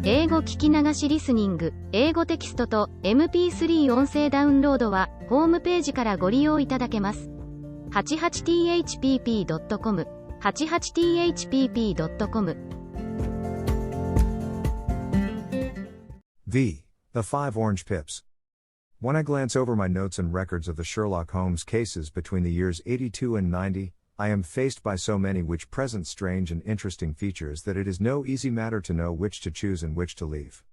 英語聞き流しリスニング、英語テキストと MP3 音声ダウンロードは、ホームページからご利用いただけます。88thpp.com、88thpp.com。The Five Orange Pips. When I glance over my notes and records of the Sherlock Holmes cases between the years 82 and 90, I am faced by so many which present strange and interesting features that it is no easy matter to know which to choose and which to leave.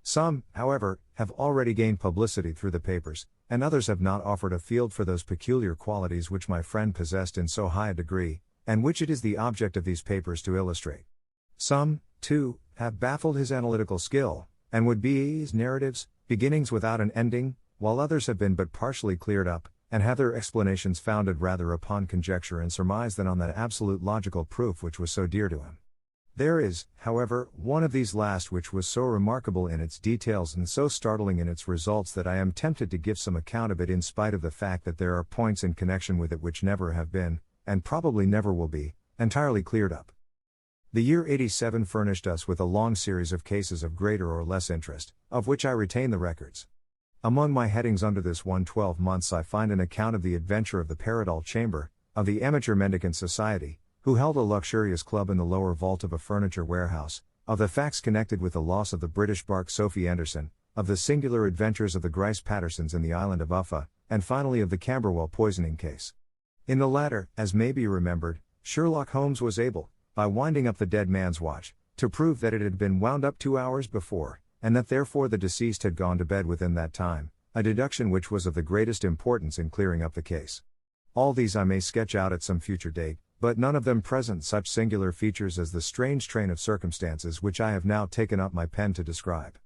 Some, however, have already gained publicity through the papers, and others have not offered a field for those peculiar qualities which my friend possessed in so high a degree, and which it is the object of these papers to illustrate. Some, too, have baffled his analytical skill, and would be his narratives, beginnings without an ending, while others have been but partially cleared up, and have their explanations founded rather upon conjecture and surmise than on that absolute logical proof which was so dear to him. There is, however, one of these last which was so remarkable in its details and so startling in its results that I am tempted to give some account of it in spite of the fact that there are points in connection with it which never have been, and probably never will be, entirely cleared up. The year 87 furnished us with a long series of cases of greater or less interest, of which I retain the records. Among my headings under this 112 months I find an account of the adventure of the Paradol Chamber, of the Amateur Mendicant Society, who held a luxurious club in the lower vault of a furniture warehouse, of the facts connected with the loss of the British bark Sophie Anderson, of the singular adventures of the Grice Pattersons in the island of Uffa, and finally of the Camberwell poisoning case. In the latter, as may be remembered, Sherlock Holmes was able, by winding up the dead man's watch, to prove that it had been wound up 2 hours before, and that therefore the deceased had gone to bed within that time, a deduction which was of the greatest importance in clearing up the case. All these I may sketch out at some future date, but none of them present such singular features as the strange train of circumstances which I have now taken up my pen to describe.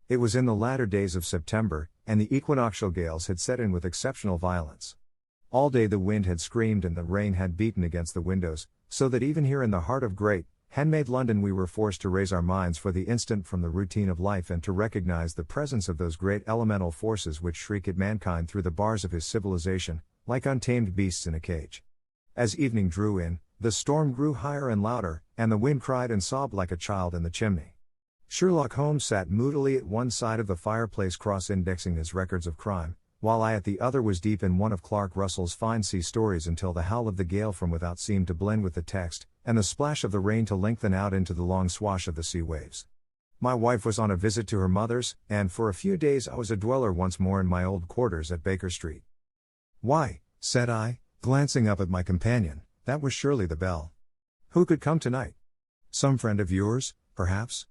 It was in the latter days of September, and the equinoctial gales had set in with exceptional violence. All day the wind had screamed and the rain had beaten against the windows, so that even here in the heart of great, handmade London we were forced to raise our minds for the instant from the routine of life and to recognize the presence of those great elemental forces which shriek at mankind through the bars of his civilization, like untamed beasts in a cage. As evening drew in, the storm grew higher and louder, and the wind cried and sobbed like a child in the chimney. Sherlock Holmes sat moodily at one side of the fireplace cross-indexing his records of crime, while I at the other was deep in one of Clark Russell's fine sea stories until the howl of the gale from without seemed to blend with the text, and the splash of the rain to lengthen out into the long swash of the sea waves. My wife was on a visit to her mother's, and for a few days I was a dweller once more in my old quarters at Baker Street. "Why," said I, glancing up at my companion, "that was surely the bell. Who could come tonight? Some friend of yours, perhaps?"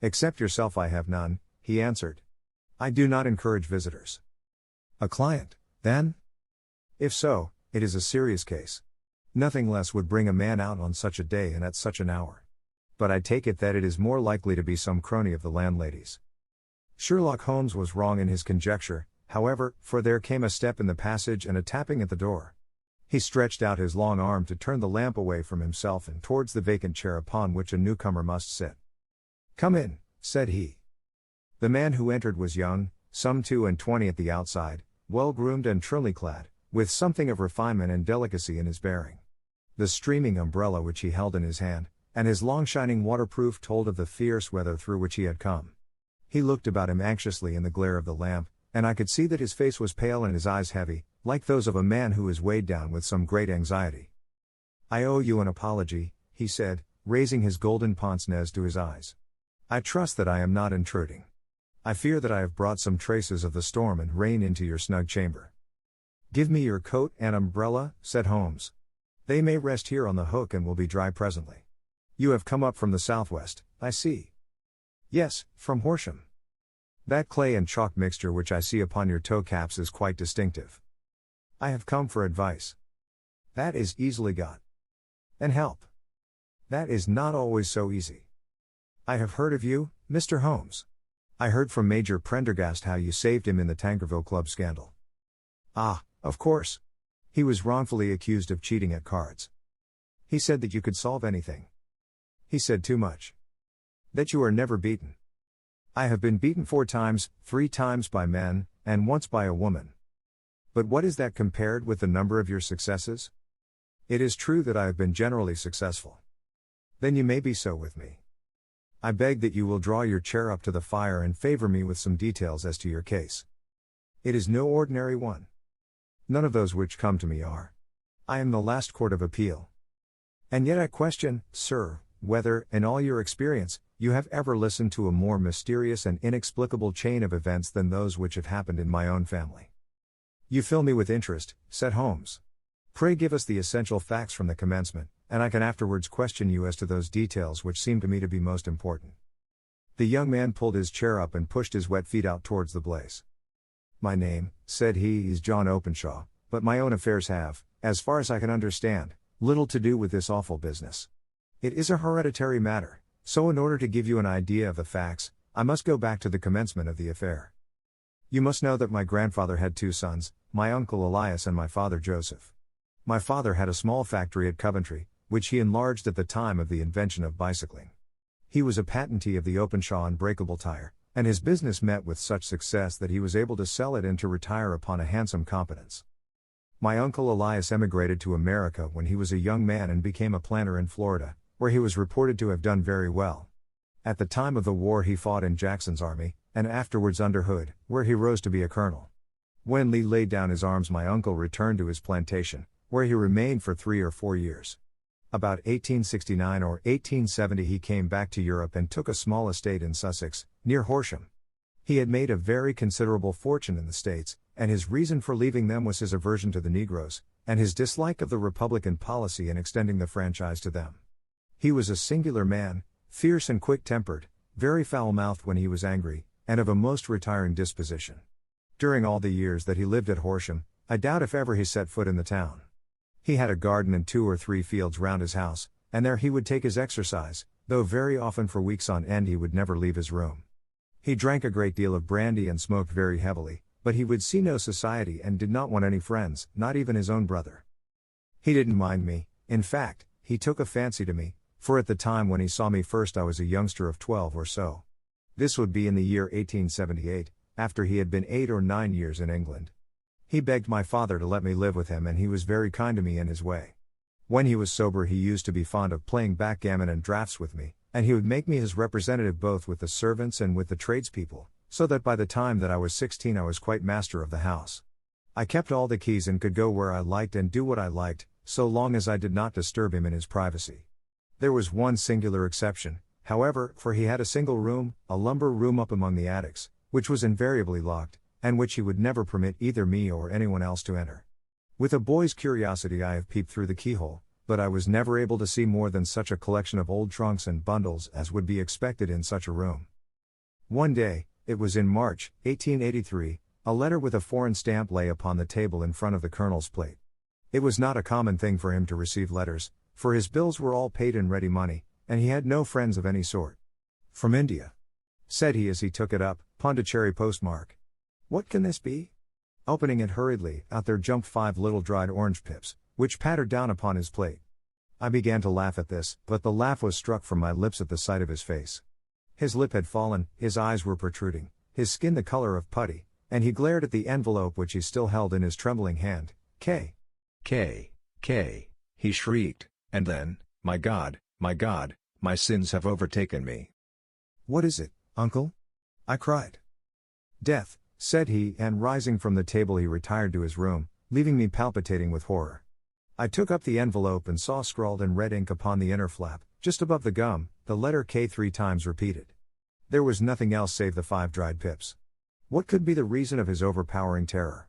"Except yourself I have none," he answered. "I do not encourage visitors." "A client, then?" "If so, it is a serious case. Nothing less would bring a man out on such a day and at such an hour. But I take it that it is more likely to be some crony of the landlady's." Sherlock Holmes was wrong in his conjecture, however, for there came a step in the passage and a tapping at the door. He stretched out his long arm to turn the lamp away from himself and towards the vacant chair upon which a newcomer must sit. "Come in," said he. The man who entered was young, some 22 at the outside, well-groomed and trimly clad, with something of refinement and delicacy in his bearing. The streaming umbrella which he held in his hand, and his long shining waterproof told of the fierce weather through which he had come. He looked about him anxiously in the glare of the lamp, and I could see that his face was pale and his eyes heavy, like those of a man who is weighed down with some great anxiety. "I owe you an apology," he said, raising his golden pince-nez to his eyes. "I trust that I am not intruding. I fear that I have brought some traces of the storm and rain into your snug chamber." "Give me your coat and umbrella," said Holmes. "They may rest here on the hook and will be dry presently. You have come up from the southwest, I see." "Yes, from Horsham. That clay and chalk mixture which I see upon your toe caps is quite distinctive." "I have come for advice." "That is easily got." "And help." "That is not always so easy." "I have heard of you, Mr. Holmes. I heard from Major Prendergast how you saved him in the Tankerville Club scandal." "Ah, of course. He was wrongfully accused of cheating at cards." "He said that you could solve anything." "He said too much." "That you are never beaten." "I have been beaten 4 times, 3 times by men, and once by a woman." "But what is that compared with the number of your successes?" "It is true that I have been generally successful." "Then you may be so with me." I beg that you will draw your chair up to the fire and favor me with some details as to your case. It is no ordinary one. None of those which come to me are. I am the last court of appeal. And yet I question, sir, whether, in all your experience, you have ever listened to a more mysterious and inexplicable chain of events than those which have happened in my own family. You fill me with interest, said Holmes. Pray give us the essential facts from the commencement, and I can afterwards question you as to those details which seem to me to be most important. The young man pulled his chair up and pushed his wet feet out towards the blaze. My name, said he, is John Openshaw, but my own affairs have, as far as I can understand, little to do with this awful business. It is a hereditary matter, so in order to give you an idea of the facts, I must go back to the commencement of the affair. You must know that my grandfather had 2 sons, my uncle Elias and my father Joseph. My father had a small factory at Coventry, which he enlarged at the time of the invention of bicycling. He was a patentee of the Openshaw unbreakable tire, and his business met with such success that he was able to sell it and to retire upon a handsome competence. My uncle Elias emigrated to America when he was a young man and became a planter in Florida, where he was reported to have done very well. At the time of the war he fought in Jackson's army, and afterwards under Hood, where he rose to be a colonel. When Lee laid down his arms my uncle returned to his plantation, where he remained for 3 or 4 years. About 1869 or 1870 he came back to Europe and took a small estate in Sussex, near Horsham. He had made a very considerable fortune in the States, and his reason for leaving them was his aversion to the Negroes, and his dislike of the Republican policy in extending the franchise to them. He was a singular man, fierce and quick-tempered, very foul-mouthed when he was angry, and of a most retiring disposition. During all the years that he lived at Horsham, I doubt if ever he set foot in the town. He had a garden and 2 or 3 fields round his house, and there he would take his exercise, though very often for weeks on end he would never leave his room. He drank a great deal of brandy and smoked very heavily, but he would see no society and did not want any friends, not even his own brother. He didn't mind me, in fact, he took a fancy to me, for at the time when he saw me first I was a youngster of 12 or so. This would be in the year 1878, after he had been 8 or 9 years in England. He begged my father to let me live with him and he was very kind to me in his way. When he was sober he used to be fond of playing backgammon and draughts with me, and he would make me his representative both with the servants and with the tradespeople, so that by the time that I was 16 I was quite master of the house. I kept all the keys and could go where I liked and do what I liked, so long as I did not disturb him in his privacy. There was one singular exception, however, for he had a single room, a lumber room up among the attics, which was invariably locked, and which he would never permit either me or anyone else to enter. With a boy's curiosity I have peeped through the keyhole, but I was never able to see more than such a collection of old trunks and bundles as would be expected in such a room. One day, it was in March, 1883, a letter with a foreign stamp lay upon the table in front of the Colonel's plate. It was not a common thing for him to receive letters, for his bills were all paid in ready money, and he had no friends of any sort. From India, said he as he took it up, Pondicherry postmark. What can this be? Opening it hurriedly, out there jumped 5 little dried orange pips, which pattered down upon his plate. I began to laugh at this, but the laugh was struck from my lips at the sight of his face. His lip had fallen, his eyes were protruding, his skin the color of putty, and he glared at the envelope which he still held in his trembling hand. K. He shrieked, and then, my God, my sins have overtaken me. What is it, uncle? I cried. Death, said he, and rising from the table he retired to his room, leaving me palpitating with horror. I took up the envelope and saw scrawled in red ink upon the inner flap, just above the gum, the letter K 3 times repeated. There was nothing else save the 5 dried pips. What could be the reason of his overpowering terror?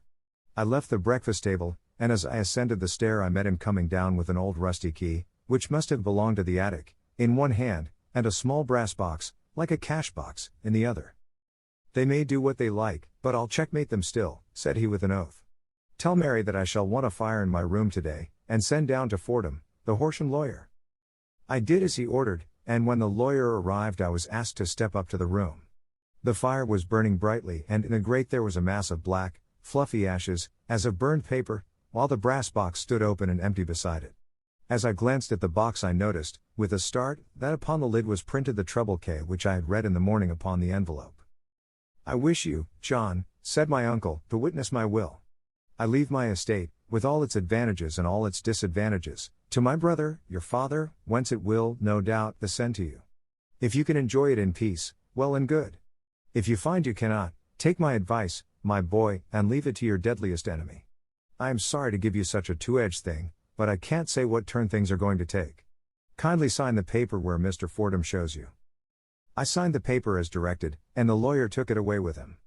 I left the breakfast table, and as I ascended the stair I met him coming down with an old rusty key, which must have belonged to the attic, in one hand, and a small brass box, like a cash box, in the other. They may do what they like, but I'll checkmate them still, said he with an oath. Tell Mary that I shall want a fire in my room today, and send down to Fordham, the Horsham lawyer. I did as he ordered, and when the lawyer arrived I was asked to step up to the room. The fire was burning brightly and in the grate there was a mass of black, fluffy ashes, as of burned paper, while the brass box stood open and empty beside it. As I glanced at the box I noticed, with a start, that upon the lid was printed the treble K which I had read in the morning upon the envelope. I wish you, John, said my uncle, to witness my will. I leave my estate, with all its advantages and all its disadvantages, to my brother, your father, whence it will, no doubt, descend to you. If you can enjoy it in peace, well and good. If you find you cannot, take my advice, my boy, and leave it to your deadliest enemy. I am sorry to give you such a two-edged thing, but I can't say what turn things are going to take. Kindly sign the paper where Mr. Fordham shows you. I signed the paper as directed, and the lawyer took it away with him.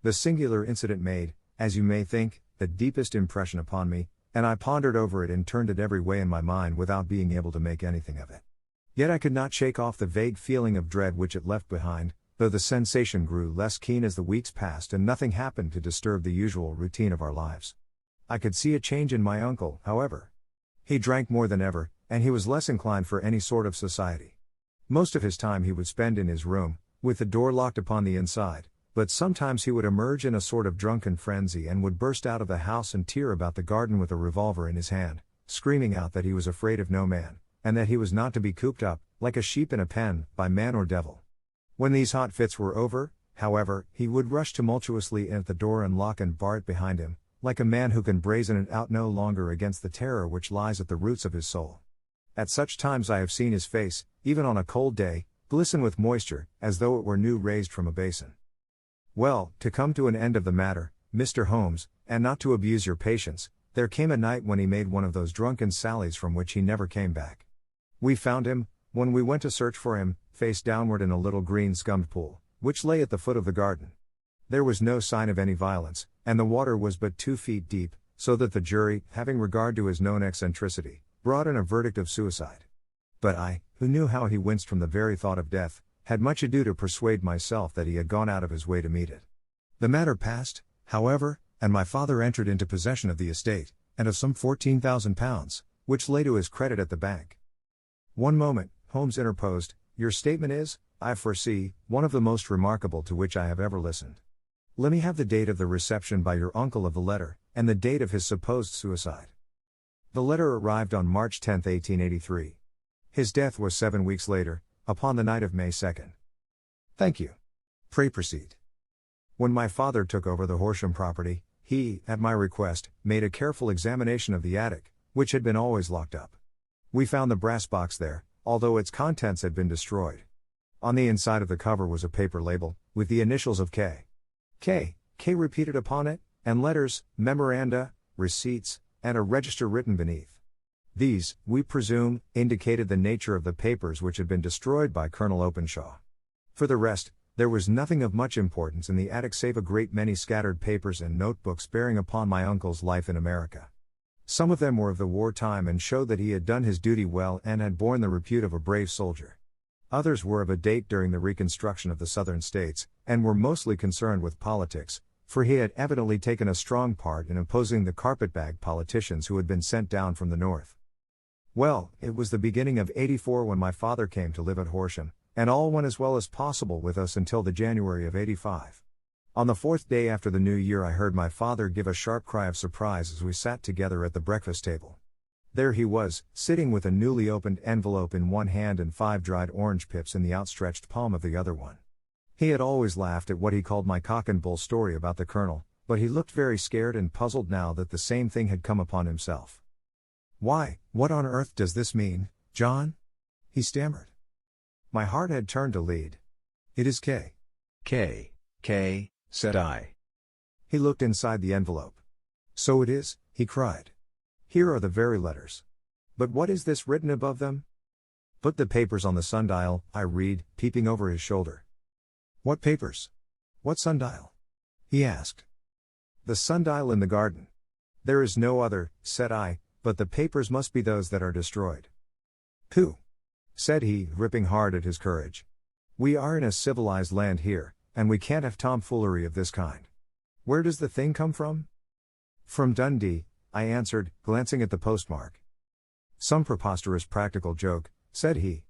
The singular incident made, as you may think, the deepest impression upon me, and I pondered over it and turned it every way in my mind without being able to make anything of it. Yet I could not shake off the vague feeling of dread which it left behind, though the sensation grew less keen as the weeks passed and nothing happened to disturb the usual routine of our lives. I could see a change in my uncle, however. He drank more than ever, and he was less inclined for any sort of society. Most of his time he would spend in his room, with the door locked upon the inside, but sometimes he would emerge in a sort of drunken frenzy and would burst out of the house and tear about the garden with a revolver in his hand, screaming out that he was afraid of no man, and that he was not to be cooped up, like a sheep in a pen, by man or devil. When these hot fits were over, however, he would rush tumultuously in at the door and lock and bar it behind him, like a man who can brazen it out no longer against the terror which lies at the roots of his soul. At such times I have seen his face, even on a cold day, glisten with moisture, as though it were new raised from a basin. Well, to come to an end of the matter, Mr. Holmes, and not to abuse your patience, there came a night when he made one of those drunken sallies from which he never came back. We found him, when we went to search for him, face downward in a little green scummed pool, which lay at the foot of the garden. There was no sign of any violence, and the water was but 2 feet deep, so that the jury, having regard to his known eccentricity, brought in a verdict of suicide. But I, who knew how he winced from the very thought of death, had much ado to persuade myself that he had gone out of his way to meet it. The matter passed, however, and my father entered into possession of the estate, and of some £14,000, which lay to his credit at the bank. One moment, Holmes interposed, your statement is, I foresee, one of the most remarkable to which I have ever listened. Let me have the date of the reception by your uncle of the letter, and the date of his supposed suicide. The letter arrived on March 10, 1883. His death was 7 weeks later, upon the night of May 2nd. Thank you. Pray proceed. When my father took over the Horsham property, he, at my request, made a careful examination of the attic, which had been always locked up. We found the brass box there, although its contents had been destroyed. On the inside of the cover was a paper label, with the initials of K. K repeated upon it, and letters, memoranda, receipts, and a register written beneath. These, we presume, indicated the nature of the papers which had been destroyed by Colonel Openshaw. For the rest, there was nothing of much importance in the attic save a great many scattered papers and notebooks bearing upon my uncle's life in America. Some of them were of the war time and showed that he had done his duty well and had borne the repute of a brave soldier. Others were of a date during the reconstruction of the Southern states, and were mostly concerned with politics, for he had evidently taken a strong part in opposing the carpetbag politicians who had been sent down from the north. Well, it was the beginning of '84 when my father came to live at Horsham, and all went as well as possible with us until the January of '85. On the 4th day after the new year I heard my father give a sharp cry of surprise as we sat together at the breakfast table. There he was, sitting with a newly opened envelope in one hand and 5 dried orange pips in the outstretched palm of the other one. He had always laughed at what he called my cock and bull story about the colonel, but he looked very scared and puzzled now that the same thing had come upon himself. Why, what on earth does this mean, John? He stammered. My heart had turned to lead. It is K. K, said I. He looked inside the envelope. So it is, he cried. Here are the very letters. But what is this written above them? Put the papers on the sundial, I read, peeping over his shoulder. What papers? What sundial? He asked. The sundial in the garden. There is no other, said I, but the papers must be those that are destroyed. Pooh! Said he, gripping hard at his courage. We are in a civilized land here, and we can't have tomfoolery of this kind. Where does the thing come from? From Dundee, I answered, glancing at the postmark. Some preposterous practical joke, said he.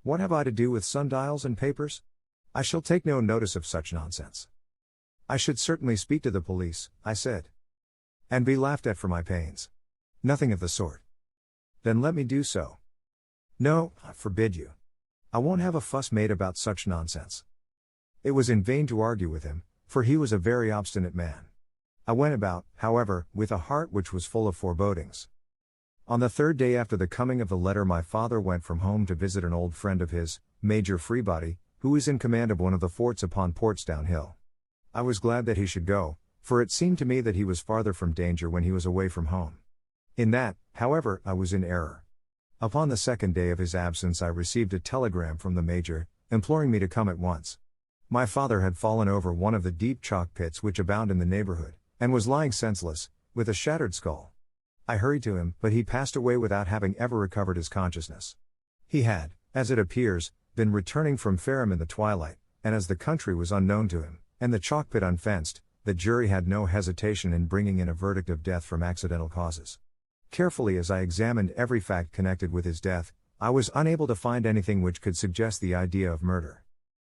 What have I to do with sundials and papers? I shall take no notice of such nonsense. I should certainly speak to the police, I said. And be laughed at for my pains. Nothing of the sort. Then let me do so. No, I forbid you. I won't have a fuss made about such nonsense. It was in vain to argue with him, for he was a very obstinate man. I went about, however, with a heart which was full of forebodings. On the 3rd day after the coming of the letter my father went from home to visit an old friend of his, Major Freebody, who is in command of one of the forts upon Portsdown Hill. I was glad that he should go, for it seemed to me that he was farther from danger when he was away from home. In that, however, I was in error. Upon the second day of his absence I received a telegram from the Major, imploring me to come at once. My father had fallen over one of the deep chalk pits which abound in the neighborhood, and was lying senseless, with a shattered skull. I hurried to him, but he passed away without having ever recovered his consciousness. He had, as it appears, been returning from Fareham in the twilight, and as the country was unknown to him, and the chalk pit unfenced, the jury had no hesitation in bringing in a verdict of death from accidental causes. Carefully as I examined every fact connected with his death, I was unable to find anything which could suggest the idea of murder.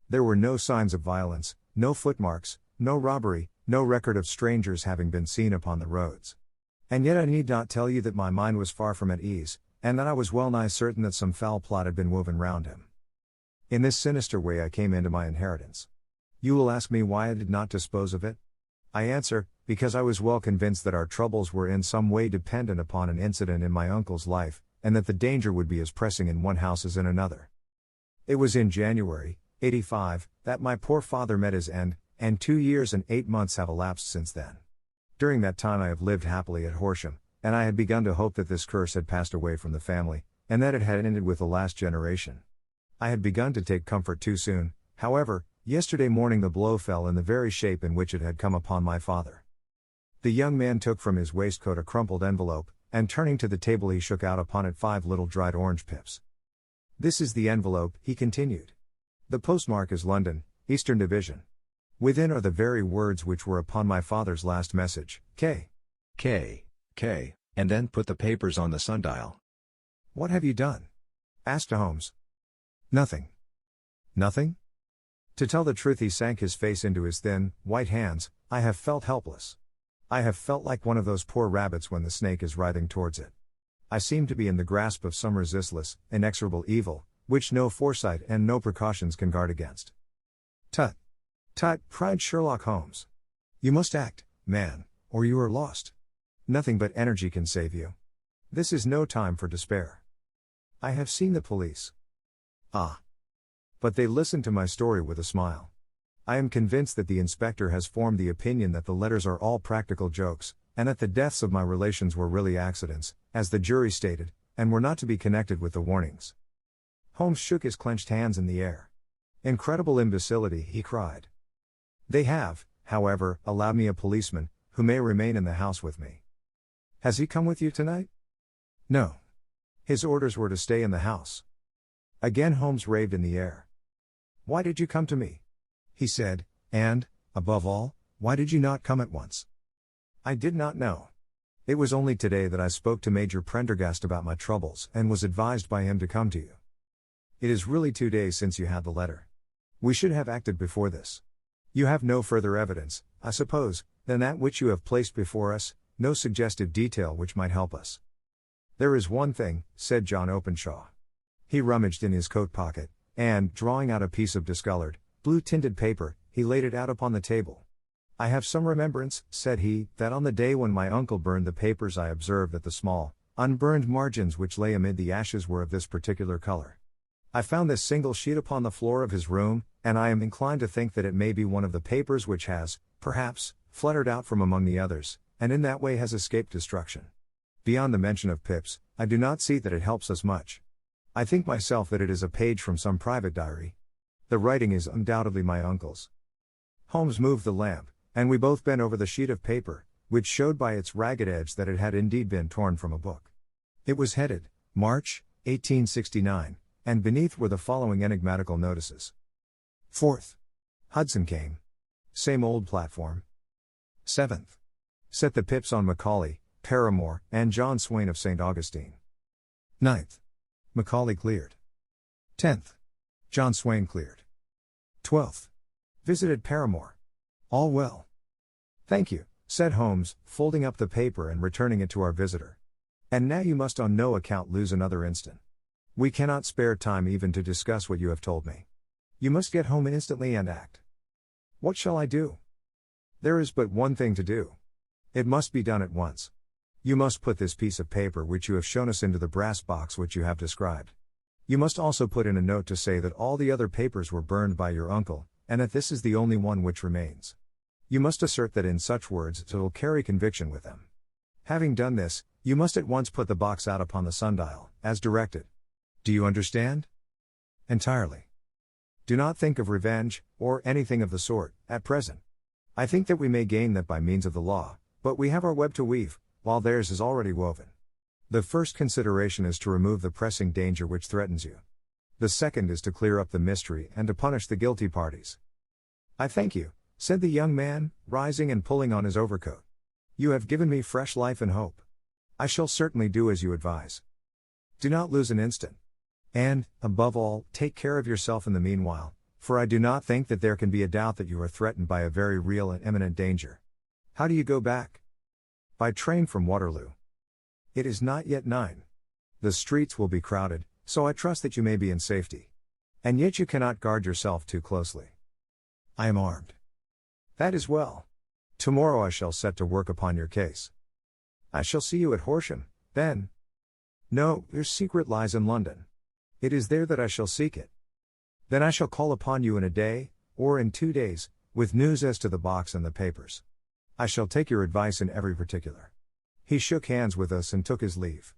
There were no signs of violence, no footmarks, no robbery, no record of strangers having been seen upon the roads. And yet I need not tell you that my mind was far from at ease, and that I was well nigh certain that some foul plot had been woven round him. In this sinister way I came into my inheritance. You will ask me why I did not dispose of it? I answer, because I was well convinced that our troubles were in some way dependent upon an incident in my uncle's life, and that the danger would be as pressing in one house as in another. It was in January, '85, that my poor father met his end, and 2 years and 8 months have elapsed since then. During that time I have lived happily at Horsham, and I had begun to hope that this curse had passed away from the family, and that it had ended with the last generation. I had begun to take comfort too soon, however. Yesterday morning the blow fell in the very shape in which it had come upon my father. The young man took from his waistcoat a crumpled envelope, and turning to the table he shook out upon it 5 little dried orange pips. This is the envelope, he continued. The postmark is London, Eastern Division. Within are the very words which were upon my father's last message, K. And then put the papers on the sundial. What have you done? Asked Holmes. Nothing. Nothing? To tell the truth, he sank his face into his thin, white hands. I have felt helpless. I have felt like one of those poor rabbits when the snake is writhing towards it. I seem to be in the grasp of some resistless, inexorable evil, which no foresight and no precautions can guard against. Tut! Tut! Cried Sherlock Holmes. You must act, man, or you are lost. Nothing but energy can save you. This is no time for despair. I have seen the police. Ah! But they listened to my story with a smile. I am convinced that the inspector has formed the opinion that the letters are all practical jokes, and that the deaths of my relations were really accidents, as the jury stated, and were not to be connected with the warnings. Holmes shook his clenched hands in the air. Incredible imbecility, he cried. They have, however, allowed me a policeman, who may remain in the house with me. Has he come with you tonight? No. His orders were to stay in the house. Again Holmes raved in the air. Why did you come to me? He said, and, above all, why did you not come at once? I did not know. It was only today that I spoke to Major Prendergast about my troubles and was advised by him to come to you. It is really 2 days since you had the letter. We should have acted before this. You have no further evidence, I suppose, than that which you have placed before us, no suggestive detail which might help us. There is one thing, said John Openshaw. He rummaged in his coat pocket, and, drawing out a piece of discolored, blue-tinted paper, he laid it out upon the table. I have some remembrance, said he, that on the day when my uncle burned the papers I observed that the small, unburned margins which lay amid the ashes were of this particular color. I found this single sheet upon the floor of his room, and I am inclined to think that it may be one of the papers which has, perhaps, fluttered out from among the others, and in that way has escaped destruction. Beyond the mention of pips, I do not see that it helps us much. I think myself that it is a page from some private diary. The writing is undoubtedly my uncle's. Holmes moved the lamp, and we both bent over the sheet of paper, which showed by its ragged edge that it had indeed been torn from a book. It was headed, March, 1869, and beneath were the following enigmatical notices. 4th. Hudson came. Same old platform. 7th. Set the pips on Macaulay, Paramore, and John Swain of St. Augustine. 9th. Macaulay cleared. 10th. John Swain cleared. 12th. Visited Paramore. All well. Thank you, said Holmes, folding up the paper and returning it to our visitor. And now you must on no account lose another instant. We cannot spare time even to discuss what you have told me. You must get home instantly and act. What shall I do? There is but one thing to do. It must be done at once. You must put this piece of paper which you have shown us into the brass box which you have described. You must also put in a note to say that all the other papers were burned by your uncle, and that this is the only one which remains. You must assert that in such words it will carry conviction with them. Having done this, you must at once put the box out upon the sundial, as directed. Do you understand? Entirely. Do not think of revenge, or anything of the sort, at present. I think that we may gain that by means of the law, but we have our web to weave, while theirs is already woven. The first consideration is to remove the pressing danger which threatens you. The second is to clear up the mystery and to punish the guilty parties. I thank you, said the young man, rising and pulling on his overcoat. You have given me fresh life and hope. I shall certainly do as you advise. Do not lose an instant. And, above all, take care of yourself in the meanwhile, for I do not think that there can be a doubt that you are threatened by a very real and imminent danger. How do you go back? By train from Waterloo. It is not yet 9. The streets will be crowded, so I trust that you may be in safety. And yet you cannot guard yourself too closely. I am armed. That is well. Tomorrow I shall set to work upon your case. I shall see you at Horsham, then. No, your secret lies in London. It is there that I shall seek it. Then I shall call upon you in a day, or in 2 days, with news as to the box and the papers. I shall take your advice in every particular. He shook hands with us and took his leave.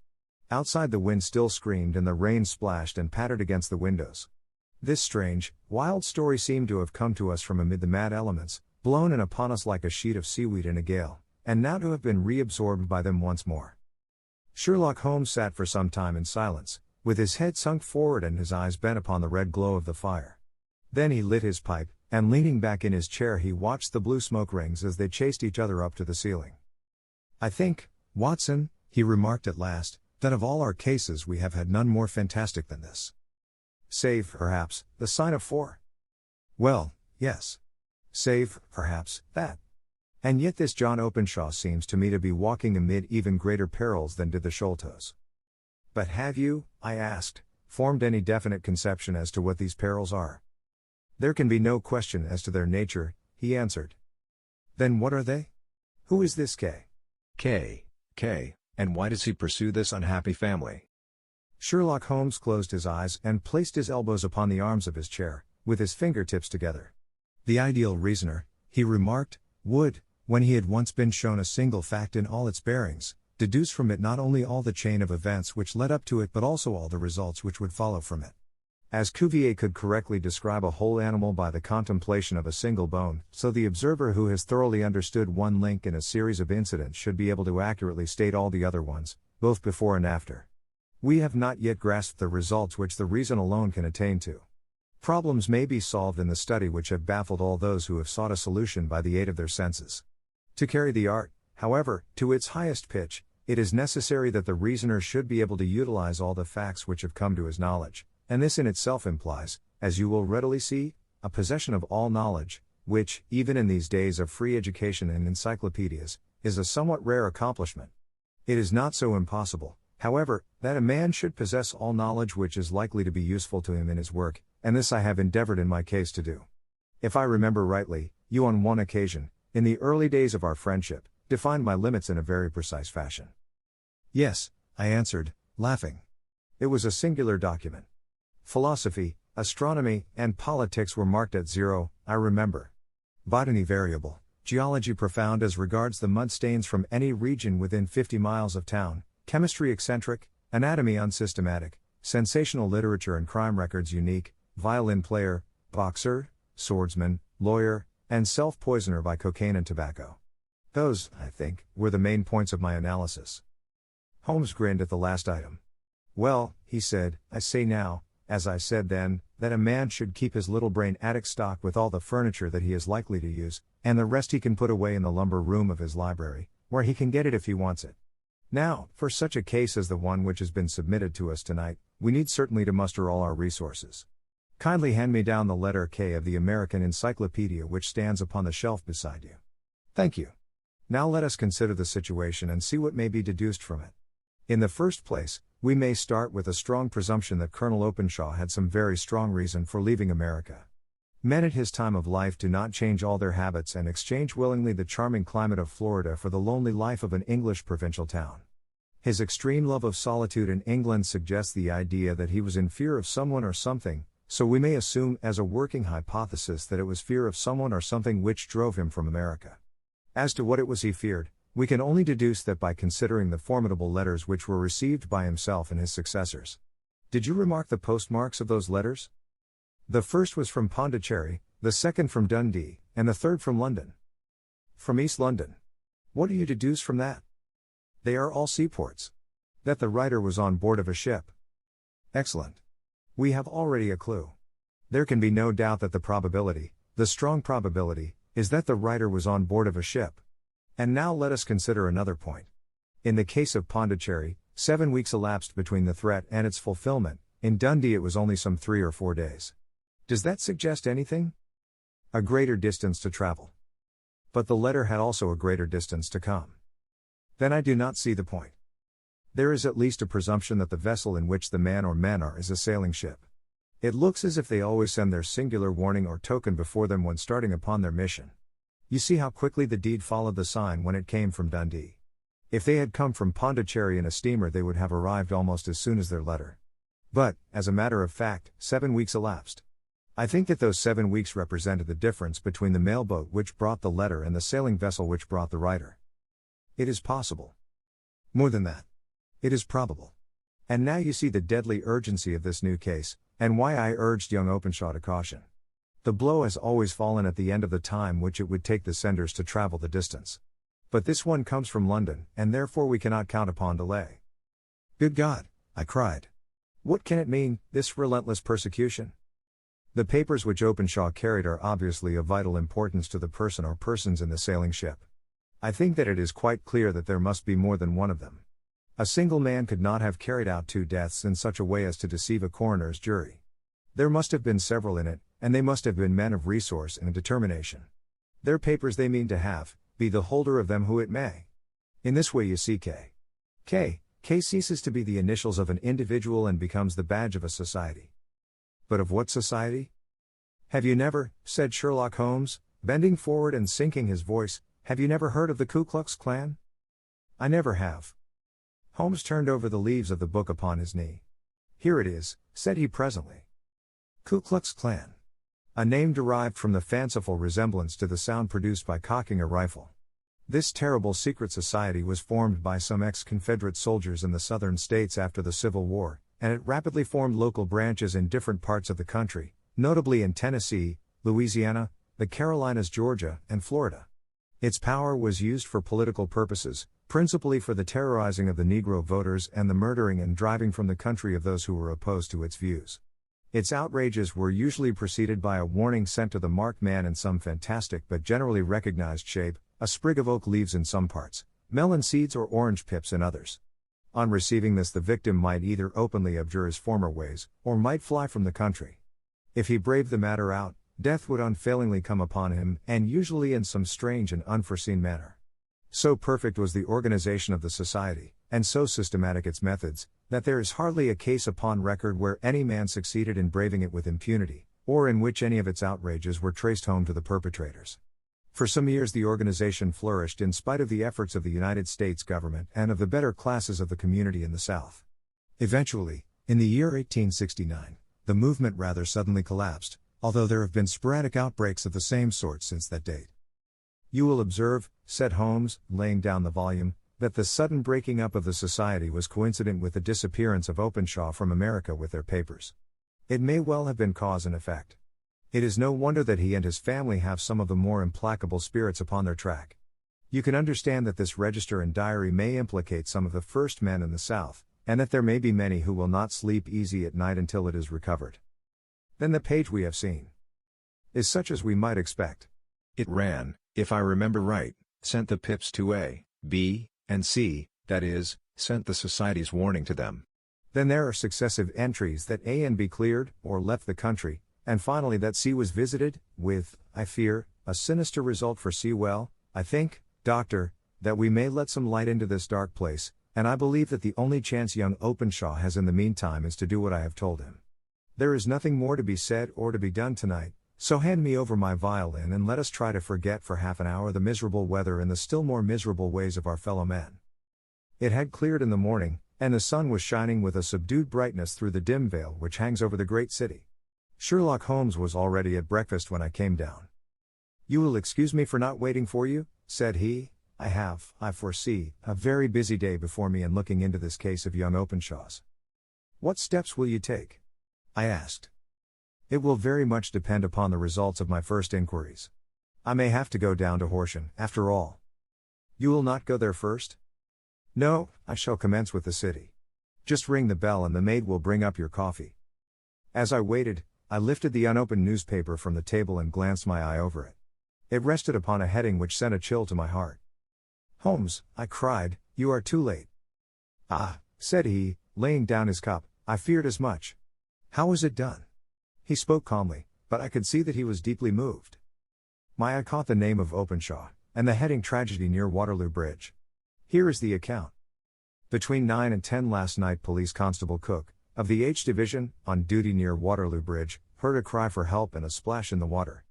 Outside the wind still screamed and the rain splashed and pattered against the windows. This strange, wild story seemed to have come to us from amid the mad elements, blown in upon us like a sheet of seaweed in a gale, and now to have been reabsorbed by them once more. Sherlock Holmes sat for some time in silence, with his head sunk forward and his eyes bent upon the red glow of the fire. Then he lit his pipe, and leaning back in his chair he watched the blue smoke rings as they chased each other up to the ceiling. I think, Watson, he remarked at last, that of all our cases we have had none more fantastic than this. Save, perhaps, the sign of 4. Well, yes. Save, perhaps, that. And yet this John Openshaw seems to me to be walking amid even greater perils than did the Sholtos. But have you, I asked, formed any definite conception as to what these perils are? There can be no question as to their nature, he answered. Then what are they? Who is this K? K, and why does he pursue this unhappy family? Sherlock Holmes closed his eyes and placed his elbows upon the arms of his chair, with his fingertips together. The ideal reasoner, he remarked, would, when he had once been shown a single fact in all its bearings, deduce from it not only all the chain of events which led up to it but also all the results which would follow from it. As Cuvier could correctly describe a whole animal by the contemplation of a single bone, so the observer who has thoroughly understood one link in a series of incidents should be able to accurately state all the other ones, both before and after. We have not yet grasped the results which the reason alone can attain to. Problems may be solved in the study which have baffled all those who have sought a solution by the aid of their senses. To carry the art, however, to its highest pitch, it is necessary that the reasoner should be able to utilize all the facts which have come to his knowledge. And this in itself implies, as you will readily see, a possession of all knowledge, which, even in these days of free education and encyclopedias, is a somewhat rare accomplishment. It is not so impossible, however, that a man should possess all knowledge which is likely to be useful to him in his work, and this I have endeavored in my case to do. If I remember rightly, you on one occasion, in the early days of our friendship, defined my limits in a very precise fashion. Yes, I answered, laughing. It was a singular document. Philosophy, astronomy, and politics were marked at 0, I remember. Botany variable, geology profound as regards the mud stains from any region within 50 miles of town, chemistry eccentric, anatomy unsystematic, sensational literature and crime records unique, violin player, boxer, swordsman, lawyer, and self-poisoner by cocaine and tobacco. Those, I think, were the main points of my analysis. Holmes grinned at the last item. Well, he said, I say now, as I said then, that a man should keep his little brain attic stock with all the furniture that he is likely to use, and the rest he can put away in the lumber room of his library, where he can get it if he wants it. Now, for such a case as the one which has been submitted to us tonight, we need certainly to muster all our resources. Kindly hand me down the letter K of the American Encyclopedia which stands upon the shelf beside you. Thank you. Now let us consider the situation and see what may be deduced from it. In the first place, we may start with a strong presumption that Colonel Openshaw had some very strong reason for leaving America. Men at his time of life do not change all their habits and exchange willingly the charming climate of Florida for the lonely life of an English provincial town. His extreme love of solitude in England suggests the idea that he was in fear of someone or something, so we may assume as a working hypothesis that it was fear of someone or something which drove him from America. As to what it was he feared, we can only deduce that by considering the formidable letters which were received by himself and his successors. Did you remark the postmarks of those letters? The first was from Pondicherry, the second from Dundee, and the third from London. From East London. What do you deduce from that? They are all seaports. That the writer was on board of a ship. Excellent. We have already a clue. There can be no doubt that the probability, the strong probability, is that the writer was on board of a ship. And now let us consider another point. In the case of Pondicherry, 7 weeks elapsed between the threat and its fulfillment. In Dundee it was only some 3 or 4 days. Does that suggest anything? A greater distance to travel. But the letter had also a greater distance to come. Then I do not see the point. There is at least a presumption that the vessel in which the man or men are is a sailing ship. It looks as if they always send their singular warning or token before them when starting upon their mission. You see how quickly the deed followed the sign when it came from Dundee. If they had come from Pondicherry in a steamer they would have arrived almost as soon as their letter. But, as a matter of fact, 7 weeks elapsed. I think that those 7 weeks represented the difference between the mailboat which brought the letter and the sailing vessel which brought the writer. It is possible. More than that. It is probable. And now you see the deadly urgency of this new case, and why I urged young Openshaw to caution. The blow has always fallen at the end of the time which it would take the senders to travel the distance. But this one comes from London, and therefore we cannot count upon delay. Good God, I cried. What can it mean, this relentless persecution? The papers which Openshaw carried are obviously of vital importance to the person or persons in the sailing ship. I think that it is quite clear that there must be more than one of them. A single man could not have carried out 2 deaths in such a way as to deceive a coroner's jury. There must have been several in it, and they must have been men of resource and determination. Their papers they mean to have, be the holder of them who it may. In this way you see K ceases to be the initials of an individual and becomes the badge of a society. But of what society? Have you never, said Sherlock Holmes, bending forward and sinking his voice, have you never heard of the Ku Klux Klan? I never have. Holmes turned over the leaves of the book upon his knee. Here it is, said he presently. Ku Klux Klan. A name derived from the fanciful resemblance to the sound produced by cocking a rifle. This terrible secret society was formed by some ex-Confederate soldiers in the southern states after the Civil War, and it rapidly formed local branches in different parts of the country, notably in Tennessee, Louisiana, the Carolinas, Georgia, and Florida. Its power was used for political purposes, principally for the terrorizing of the Negro voters and the murdering and driving from the country of those who were opposed to its views. Its outrages were usually preceded by a warning sent to the marked man in some fantastic but generally recognized shape, a sprig of oak leaves in some parts, melon seeds or orange pips in others. On receiving this the victim might either openly abjure his former ways, or might fly from the country. If he braved the matter out, death would unfailingly come upon him, and usually in some strange and unforeseen manner. So perfect was the organization of the society, and so systematic its methods, that there is hardly a case upon record where any man succeeded in braving it with impunity, or in which any of its outrages were traced home to the perpetrators. For some years the organization flourished in spite of the efforts of the United States government and of the better classes of the community in the South. Eventually, in the year 1869, the movement rather suddenly collapsed, although there have been sporadic outbreaks of the same sort since that date. You will observe, said Holmes, laying down the volume, that the sudden breaking up of the society was coincident with the disappearance of Openshaw from America with their papers. It may well have been cause and effect. It is no wonder that he and his family have some of the more implacable spirits upon their track. You can understand that this register and diary may implicate some of the first men in the South, and that there may be many who will not sleep easy at night until it is recovered. Then the page we have seen is such as we might expect. It ran, if I remember right, sent the pips to A, B, and C, that is, sent the society's warning to them. Then there are successive entries that A and B cleared, or left the country, and finally that C was visited, with, I fear, a sinister result for C. Well, I think, Doctor, that we may let some light into this dark place, and I believe that the only chance young Openshaw has in the meantime is to do what I have told him. There is nothing more to be said or to be done tonight, so hand me over my violin and let us try to forget for half an hour the miserable weather and the still more miserable ways of our fellow men. It had cleared in the morning, and the sun was shining with a subdued brightness through the dim veil which hangs over the great city. Sherlock Holmes was already at breakfast when I came down. "You will excuse me for not waiting for you," said he. I foresee, a very busy day before me in looking into this case of young Openshaw's." "What steps will you take?" I asked. "It will very much depend upon the results of my first inquiries. I may have to go down to Horsham, after all." "You will not go there first?" "No, I shall commence with the city. Just ring the bell and the maid will bring up your coffee." As I waited, I lifted the unopened newspaper from the table and glanced my eye over it. It rested upon a heading which sent a chill to my heart. "Holmes," I cried, "you are too late." "Ah," said he, laying down his cup, "I feared as much. How was it done?" He spoke calmly, but I could see that he was deeply moved. My eye caught the name of Openshaw, and the heading "Tragedy near Waterloo Bridge." Here is the account. "Between 9 and 10 last night, Police Constable Cook, of the H Division, on duty near Waterloo Bridge, heard a cry for help and a splash in the water.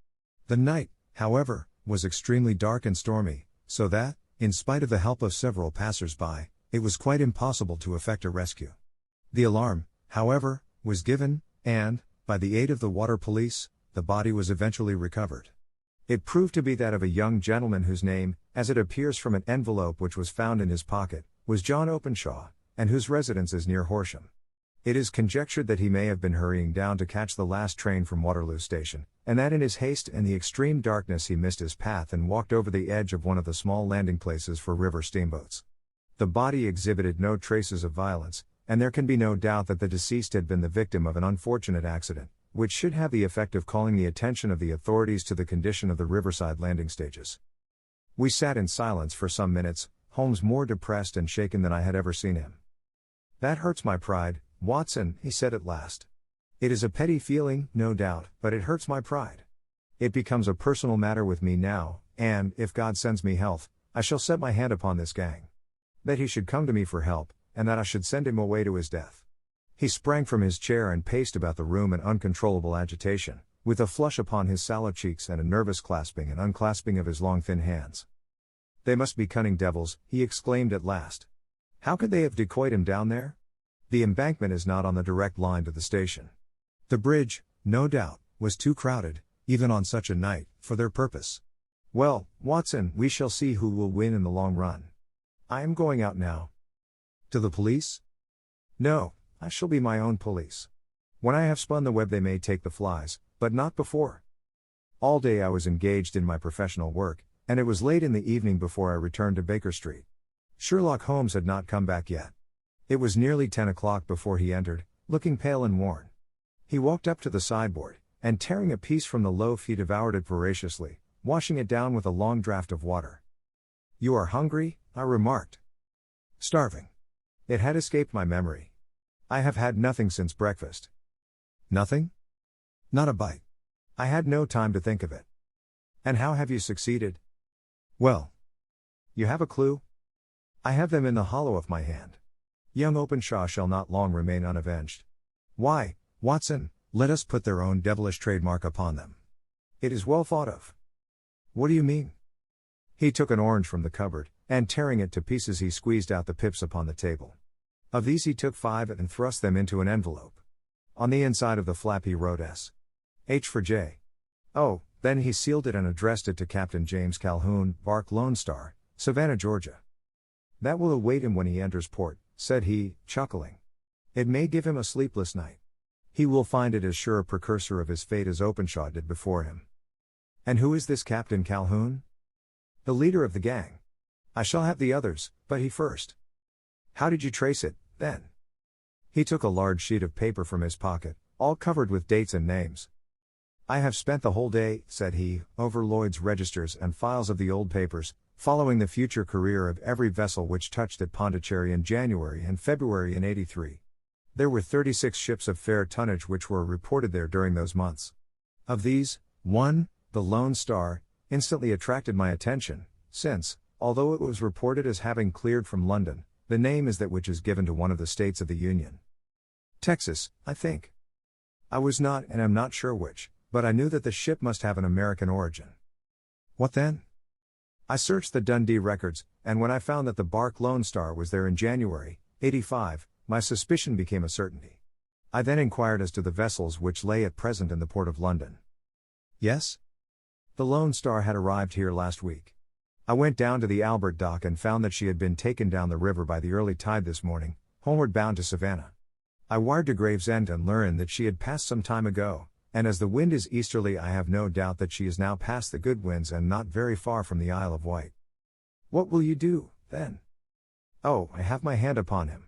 The night, however, was extremely dark and stormy, so that, in spite of the help of several passers-by, it was quite impossible to effect a rescue. The alarm, however, was given, and, by the aid of the water police, the body was eventually recovered. It proved to be that of a young gentleman whose name, as it appears from an envelope which was found in his pocket, was John Openshaw, and whose residence is near Horsham. It is conjectured that he may have been hurrying down to catch the last train from Waterloo Station, and that in his haste and the extreme darkness he missed his path and walked over the edge of one of the small landing places for river steamboats. The body exhibited no traces of violence, and there can be no doubt that the deceased had been the victim of an unfortunate accident, which should have the effect of calling the attention of the authorities to the condition of the riverside landing stages." We sat in silence for some minutes, Holmes more depressed and shaken than I had ever seen him. "That hurts my pride, Watson," he said at last. "It is a petty feeling, no doubt, but it hurts my pride. It becomes a personal matter with me now, and, if God sends me health, I shall set my hand upon this gang. That he should come to me for help, and that I should send him away to his death." He sprang from his chair and paced about the room in uncontrollable agitation, with a flush upon his sallow cheeks and a nervous clasping and unclasping of his long thin hands. "They must be cunning devils," he exclaimed at last. "How could they have decoyed him down there? The embankment is not on the direct line to the station. The bridge, no doubt, was too crowded, even on such a night, for their purpose. Well, Watson, we shall see who will win in the long run. I am going out now." "To the police?" "No, I shall be my own police. When I have spun the web they may take the flies, but not before." All day I was engaged in my professional work, and it was late in the evening before I returned to Baker Street. Sherlock Holmes had not come back yet. It was nearly 10 o'clock before he entered, looking pale and worn. He walked up to the sideboard, and tearing a piece from the loaf he devoured it voraciously, washing it down with a long draught of water. "You are hungry?" I remarked. "Starving." It had escaped my memory. "I have had nothing since breakfast." "Nothing?" "Not a bite. I had no time to think of it." "And how have you succeeded?" "Well. You have a clue?" "I have them in the hollow of my hand. Young Openshaw shall not long remain unavenged. Why, Watson, let us put their own devilish trademark upon them. It is well thought of." "What do you mean?" He took an orange from the cupboard, and tearing it to pieces he squeezed out the pips upon the table. Of these he took 5 and thrust them into an envelope. On the inside of the flap he wrote S. H for J. Oh, then he sealed it and addressed it to Captain James Calhoun, Bark Lone Star, Savannah, Georgia. "That will await him when he enters port," said he, chuckling. "It may give him a sleepless night. He will find it as sure a precursor of his fate as Openshaw did before him." "And who is this Captain Calhoun?" "The leader of the gang. I shall have the others, but he first." "How did you trace it, then?" He took a large sheet of paper from his pocket, all covered with dates and names. "I have spent the whole day," said he, "over Lloyd's registers and files of the old papers, following the future career of every vessel which touched at Pondicherry in January and February in '83. There were 36 ships of fair tonnage which were reported there during those months. Of these, one, the Lone Star, instantly attracted my attention, since, although it was reported as having cleared from London, the name is that which is given to one of the states of the Union. Texas, I think. I was not and am not sure which, but I knew that the ship must have an American origin." "What then?" I searched the Dundee records, and when I found that the bark Lone Star was there in January, 85, my suspicion became a certainty. I then inquired as to the vessels which lay at present in the port of London. Yes? The Lone Star had arrived here last week. I went down to the Albert Dock and found that she had been taken down the river by the early tide this morning, homeward bound to Savannah. I wired to Gravesend and learned that she had passed some time ago, and as the wind is easterly I have no doubt that she is now past the good winds and not very far from the Isle of Wight. What will you do, then? Oh, I have my hand upon him.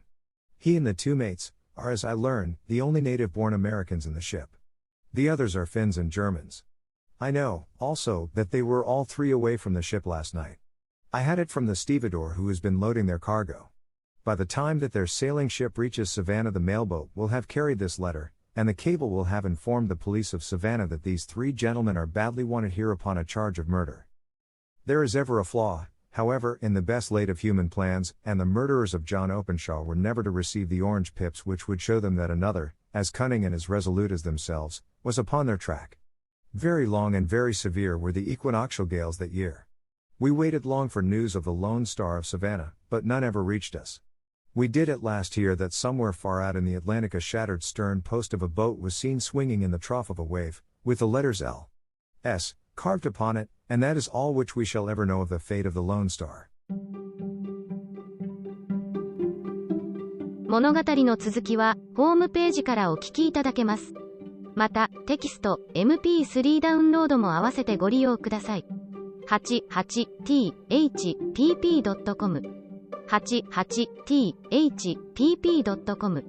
He and the 2 mates are, as I learn, the only native-born Americans in the ship. The others are Finns and Germans. I know, also, that they were all 3 away from the ship last night. I had it from the stevedore who has been loading their cargo. By the time that their sailing ship reaches Savannah, the mailboat will have carried this letter, and the cable will have informed the police of Savannah that these 3 gentlemen are badly wanted here upon a charge of murder. There is ever a flaw, however, in the best laid of human plans, and the murderers of John Openshaw were never to receive the orange pips which would show them that another, as cunning and as resolute as themselves, was upon their track. Very long and very severe were the equinoctial gales that year. We waited long for news of the Lone Star of Savannah, but none ever reached us. We did at last hear that somewhere far out in the Atlantic a shattered stern post of a boat was seen swinging in the trough of a wave, with the letters L.S. carved upon it, and that is all which we shall ever know of the fate of the Lone Star. 物語の続きは、ホームページからお聞きいただけます。また、テキスト、MP3 ダウンロードも合わせてご利用ください。88thpp.com 88thpp.com